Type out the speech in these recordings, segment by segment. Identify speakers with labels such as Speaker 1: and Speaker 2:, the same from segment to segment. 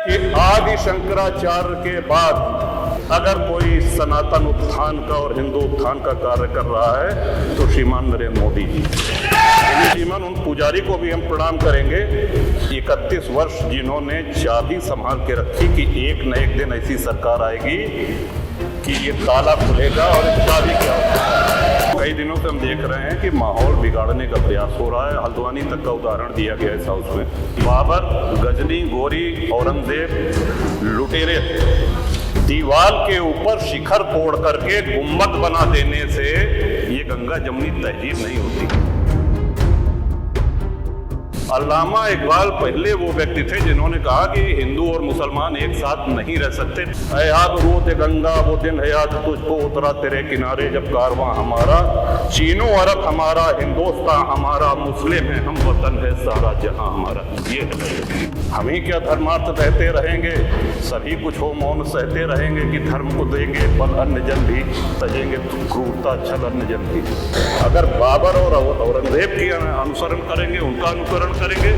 Speaker 1: कि आदि शंकराचार्य के बाद अगर कोई सनातन उत्थान का और हिंदू उत्थान का कार्य कर रहा है तो श्रीमान नरेंद्र मोदी जी। श्रीमान उन पुजारी को भी हम प्रणाम करेंगे 31 वर्ष जिन्होंने चाबी संभाल के रखी कि एक न एक दिन ऐसी सरकार आएगी कि ये ताला खुलेगा और चाबी क्या होगा। कई दिनों से हम देख रहे हैं कि माहौल बिगाड़ने का प्रयास हो रहा है। हल्द्वानी तक का उदाहरण दिया गया इस हाउस में। बाबर, गजनी, गोरी, औरंगजेब लुटेरे दीवार के ऊपर शिखर तोड़ करके गुम्बद बना देने से ये गंगा जमुनी तहजीब नहीं होती। अल्लामा इकबाल पहले वो व्यक्ति थे जिन्होंने कहा कि हिंदू और मुसलमान एक साथ नहीं रह सकते। ऐ याद रोते गंगा वो दिन है याद तुझको उतरा तेरे किनारे जब कारवां हमारा, चीनो अरब हमारा, हिंदुस्तान हमारा, मुस्लिम है हम, वतन है सारा जहां हमारा। ये हम ही क्या धर्मार्थ रहते रहेंगे, सभी कुछ हो मौन सहते रहेंगे कि धर्म को देंगे बल अन्य जन भी सजेंगे क्रूरता छल अन्य जन भी। अगर बाबर और औरंगजेब की अनुसरण करेंगे, उनका अनुकरण करेंगे,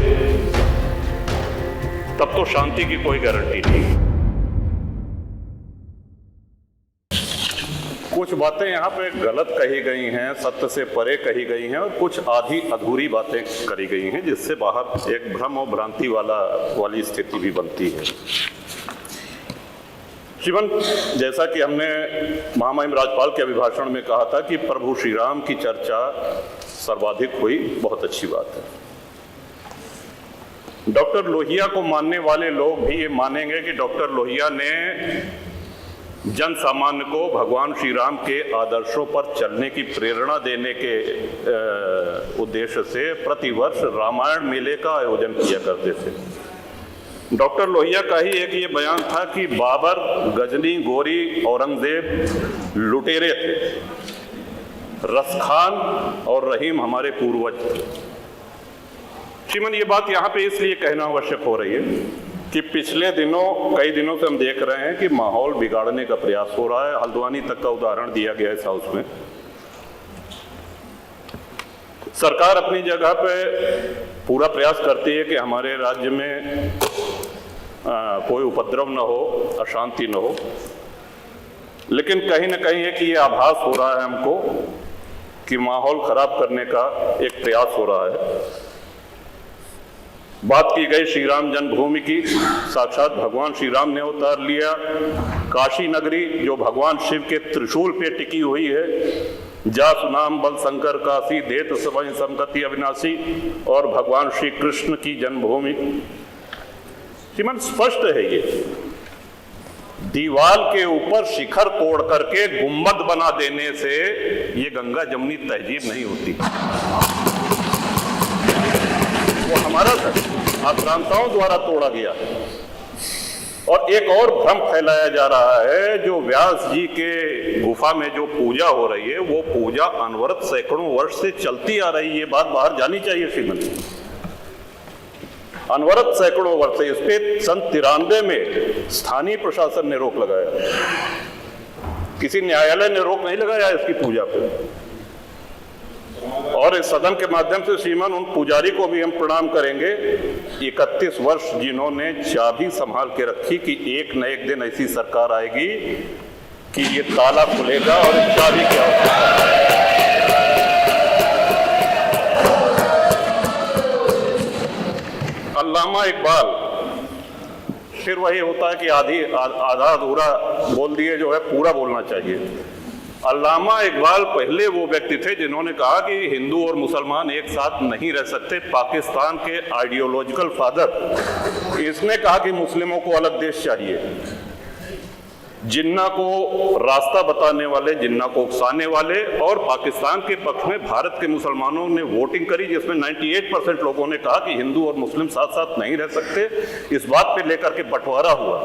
Speaker 1: तब तो शांति की कोई गारंटी नहीं। कुछ बातें यहाँ पे गलत कही गई हैं, सत्य से परे कही गई हैं, और कुछ आधी अधूरी बातें करी गई हैं जिससे बाहर एक भ्रम और भ्रांति वाली स्थिति भी बनती है। जीवन, जैसा कि हमने महामहिम राज्यपाल के अभिभाषण में कहा था कि प्रभु श्री राम की चर्चा सर्वाधिक हुई, बहुत अच्छी बात है। डॉक्टर लोहिया को मानने वाले लोग भी ये मानेंगे कि डॉक्टर लोहिया ने जन सामान्य को भगवान श्री राम के आदर्शों पर चलने की प्रेरणा देने के उद्देश्य से प्रतिवर्ष रामायण मेले का आयोजन किया करते थे। डॉक्टर लोहिया का ही एक ये बयान था कि बाबर, गजनी, गोरी, औरंगजेब लुटेरे थे, रसखान और रहीम हमारे पूर्वज थे। श्रीमन, ये बात यहाँ पे इसलिए कहना आवश्यक हो रही है कि पिछले दिनों, कई दिनों से हम देख रहे हैं कि माहौल बिगाड़ने का प्रयास हो रहा है। हल्द्वानी तक का उदाहरण दिया गया इस हाउस में। सरकार अपनी जगह पे पूरा प्रयास करती है कि हमारे राज्य में कोई उपद्रव न हो, अशांति न हो, लेकिन कहीं ना कहीं एक ये आभास हो रहा है हमको कि माहौल खराब करने का एक प्रयास हो रहा है। बात की गई श्री राम जन्मभूमि की, साक्षात भगवान श्री राम ने अवतार लिया। काशी नगरी जो भगवान शिव के त्रिशूल पे टिकी हुई है, जा सुनाम बल शंकर काशी, देत सवै संगति अविनाशी, और भगवान श्री कृष्ण की जन्मभूमि। श्रीमान, स्पष्ट है ये दीवार के ऊपर शिखर तोड़ करके गुम्बद बना देने से ये गंगा जमुनी तहजीब नहीं होती। वो हमारा आक्रांताओं द्वारा तोड़ा गया। और एक और भ्रम फैलाया जा रहा है, जो व्यास जी के गुफा में जो पूजा हो रही है वो पूजा अनवरत सैकड़ों वर्ष से चलती आ रही है। ये बात बाहर जानी चाहिए श्रीमती। अनवरत सैकड़ों वर्ष से, इस पे सन 93 में स्थानीय प्रशासन ने रोक लगाया, किसी न्यायालय ने रोक नहीं लगाया इसकी पूजा पे। और इस सदन के माध्यम से श्रीमान उन पुजारी को भी हम प्रणाम करेंगे 31 वर्ष जिन्होंने चाबी संभाल के रखी कि एक न एक दिन ऐसी सरकार आएगी कि ये ताला खुलेगा और चाबी क्या होगा। अल्लामा इकबाल, फिर वही होता है कि आधा अधूरा बोल दिए जो है पूरा बोलना चाहिए। अल्लामा इकबाल पहले वो व्यक्ति थे जिन्होंने कहा कि हिंदू और मुसलमान एक साथ नहीं रह सकते। पाकिस्तान के आइडियोलॉजिकल फादर, इसने कहा कि मुस्लिमों को अलग देश चाहिए। जिन्ना को रास्ता बताने वाले, जिन्ना को उकसाने वाले, और पाकिस्तान के पक्ष में भारत के मुसलमानों ने वोटिंग करी जिसमें 98% लोगों ने कहा कि हिंदू और मुस्लिम साथ साथ नहीं रह सकते। इस बात पे लेकर के बंटवारा हुआ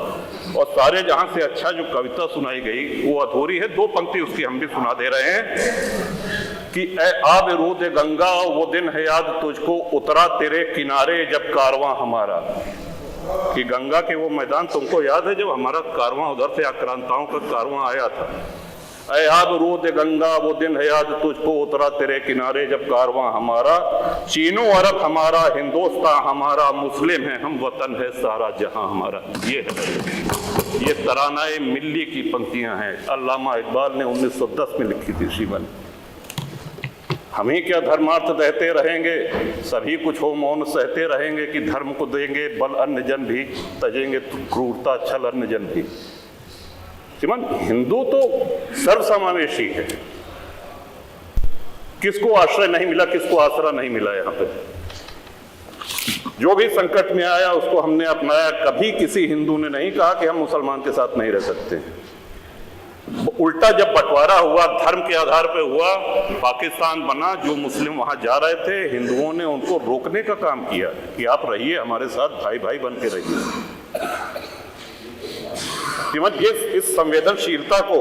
Speaker 1: और सारे जहां से अच्छा जो कविता सुनाई गई वो अधूरी है। 2 पंक्ति उसकी हम भी सुना दे रहे हैं कि ऐ आब रूद गंगा वो दिन है याद तुझको उतरा तेरे किनारे जब कारवां हमारा। कि गंगा के वो मैदान तुमको याद है जब हमारा कारवां उधर से आक्रांताओं का कारवां आया था। ऐ आब रूद गंगा वो दिन है याद तुझको उतरा तेरे किनारे जब कारवां हमारा, चीनो अरब हमारा, हिंदुस्तान हमारा, मुस्लिम है हम, वतन है सारा जहां हमारा। ये तरानाए मिल्ली की पंक्तियां हैं, अल्लामा इकबाल ने 1910 में लिखी थी शिवन। हम ही क्या धर्मार्थ देते रहेंगे, सभी कुछ हो मौन सहते रहेंगे, कि धर्म को देंगे बल अन्य जन भी, तजेंगे क्रूरता छल अन्य जन भी। श्रीमान, हिंदू तो सर्वसमावेशी है, किसको आश्रय नहीं मिला, किसको आसरा नहीं मिला। यहाँ पे जो भी संकट में आया उसको हमने अपनाया। कभी किसी हिंदू ने नहीं कहा कि हम मुसलमान के साथ नहीं रह सकते। उल्टा जब बंटवारा हुआ, धर्म के आधार पर हुआ, पाकिस्तान बना, जो मुस्लिम वहां जा रहे थे, हिंदुओं ने उनको रोकने का काम किया कि आप रहिए हमारे साथ, भाई भाई बन के रहिए। ये इस संवेदनशीलता को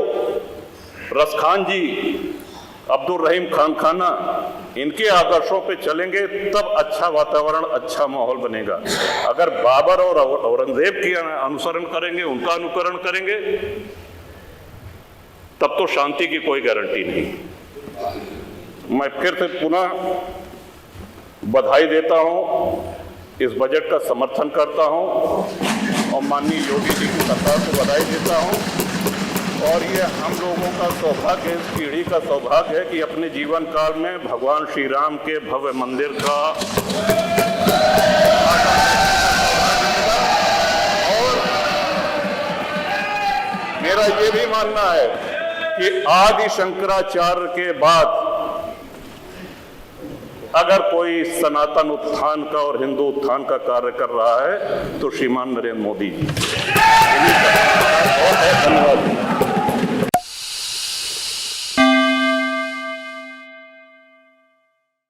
Speaker 1: रसखान जी, अब्दुल रहीम खान खाना, इनके आदर्शों पे चलेंगे तब अच्छा वातावरण, अच्छा माहौल बनेगा। अगर बाबर और औरंगजेब की अनुसरण करेंगे, उनका अनुकरण करेंगे, तब तो शांति की कोई गारंटी नहीं। मैं फिर से पुनः बधाई देता हूं, इस बजट का समर्थन करता हूं और माननीय योगी जी की सरकार को बधाई देता हूं। और ये हम लोगों का सौभाग्य, इस पीढ़ी का सौभाग्य है कि अपने जीवन काल में भगवान श्री राम के भव्य मंदिर का और मेरा ये भी मानना है कि आदि शंकराचार्य के बाद अगर कोई सनातन उत्थान का और हिंदू उत्थान का कार्य कर रहा है तो श्रीमान नरेंद्र मोदी जी। बहुत बहुत धन्यवाद।